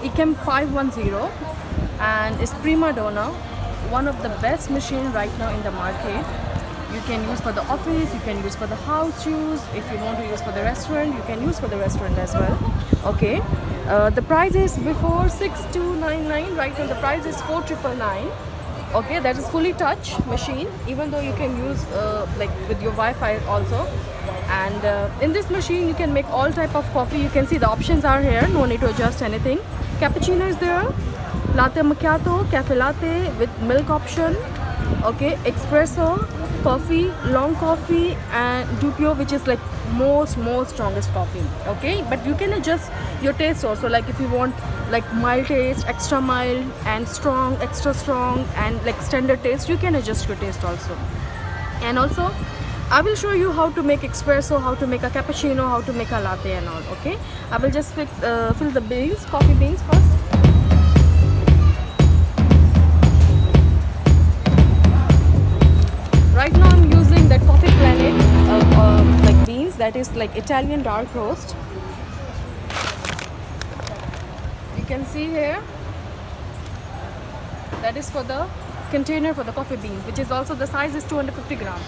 Echem 510, and it's prima donna, one of the best machine right now in the market. You can use for the office, you can use for the house use. If you want to use for the restaurant, you can use for the restaurant as well. Okay, the price is before 6299. Right now the price is 4999. Okay, that is fully touch machine, even though you can use like with your Wi-Fi also. And in this machine you can make all type of coffee. You can see the options are here, no need to adjust anything. Cappuccino is there, latte macchiato, cafe latte with milk option. Okay, espresso, coffee, long coffee, and duppio, which is like most strongest coffee. Okay, but you can adjust your taste also, like if you want like mild taste, extra mild, and strong, extra strong, and like standard taste, you can adjust your taste also. And also I will show you how to make espresso, how to make a cappuccino, how to make a latte and all. Okay, I will just fill the beans, coffee beans first. Right now I'm using that Coffee Planet like beans, that is like Italian dark roast. You can see here, that is for the container for the coffee beans, which is also the size is 250 gram.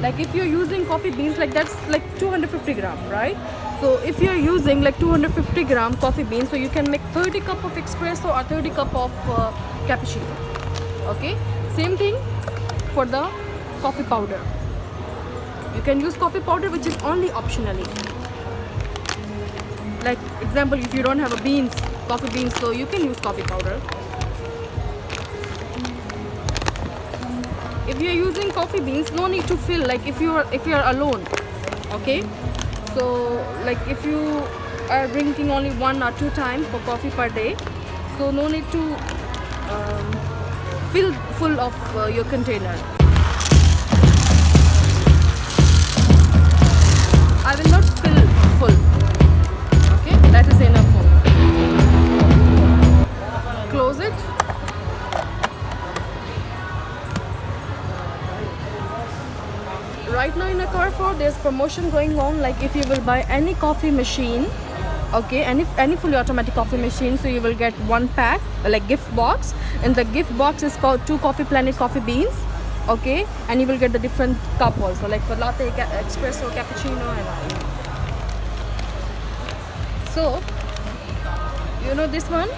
Like if you're using coffee beans, like that's like 250 gram, right? So if you're using like 250 gram coffee beans, so you can make 30 cup of espresso or 30 cup of cappuccino. Okay, same thing for the coffee powder. You can use coffee powder, which is only optionally. Like example, if you don't have a coffee beans, so you can use coffee powder. If you're using coffee beans, no need to fill, like if you're alone. Okay, so like if you are drinking only 1 or 2 times for coffee per day, so no need to fill full of your container. I will not fill full. Okay, that is enough for me. Close it. Right now in a Carrefour, there's promotion going on. Like if you will buy any coffee machine, okay, any fully automatic coffee machine, so you will get 1 pack, like gift box, and the gift box is called 2 Coffee Planet coffee beans. Okay, and you will get the different cup also, like for latte, espresso, cappuccino, and all. So you know this one,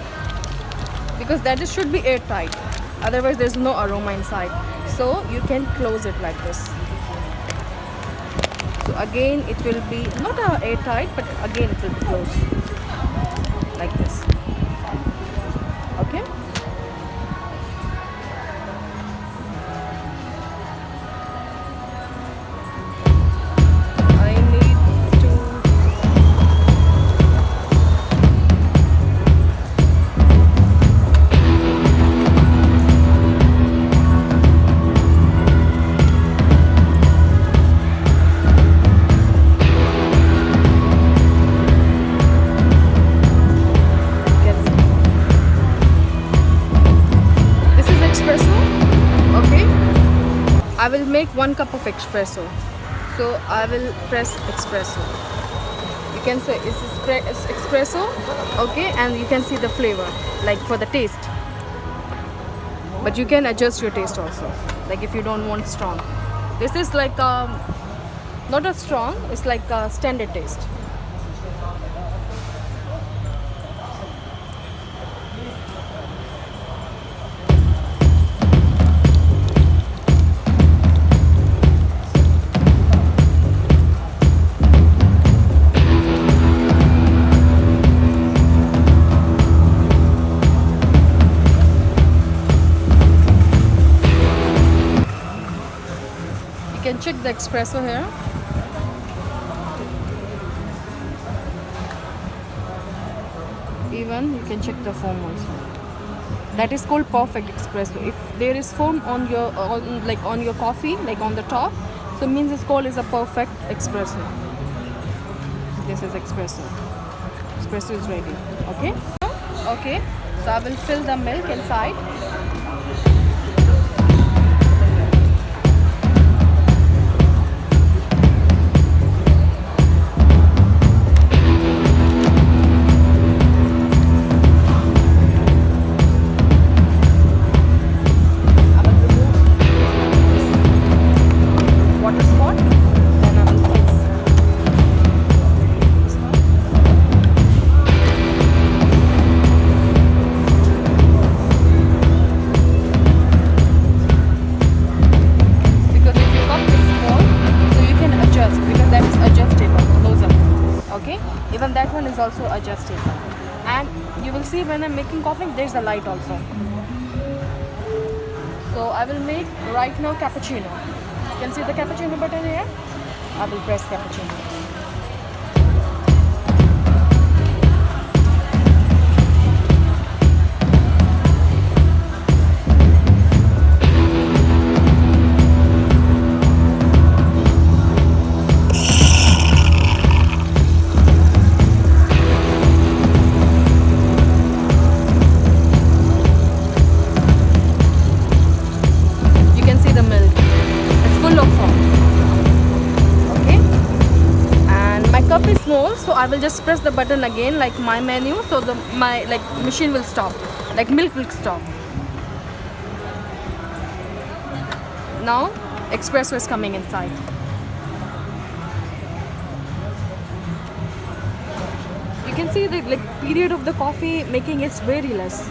because that should be airtight, otherwise there's no aroma inside. So you can close it like this. So again it will be not airtight, but again it will be closed like this. Okay, I need to I will make 1 cup of espresso. So I will press espresso. You can say it's espresso, okay, and you can see the flavor, like for the taste. But you can adjust your taste also, like if you don't want strong. This is like not a strong, it's like a standard taste. You can check the espresso here. Even you can check the foam also. That is called perfect espresso. If there is foam on your on your coffee, like on the top, so means it's called is a perfect espresso. This is espresso. Espresso is ready. Okay. Okay. So I will fill the milk inside. see when I'm making coffee, there's a light also. So I will make right now cappuccino. You can see the cappuccino button here. I will press cappuccino. Cup is small, so I will just press the button again like my menu, so my machine will stop, like milk will stop. Now espresso is coming inside. You can see the period of the coffee making is very less.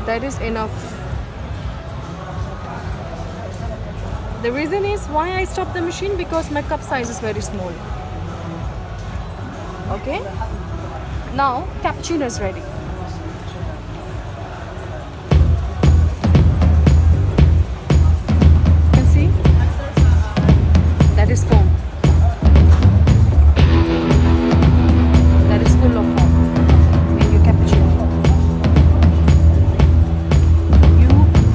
That is enough. The reason is why I stopped the machine, because my cup size is very small. Okay. Now cappuccino is ready. You can see that is foam. That is full of foam in your cappuccino. You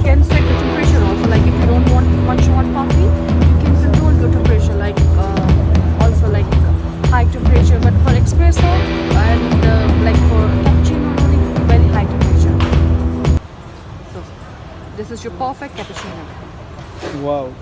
can set the temperature also, like if you don't want much hot coffee, you can control the temperature, like also like high temperature, but for espresso and like for cappuccino only very high temperature. So this is your perfect cappuccino. Wow.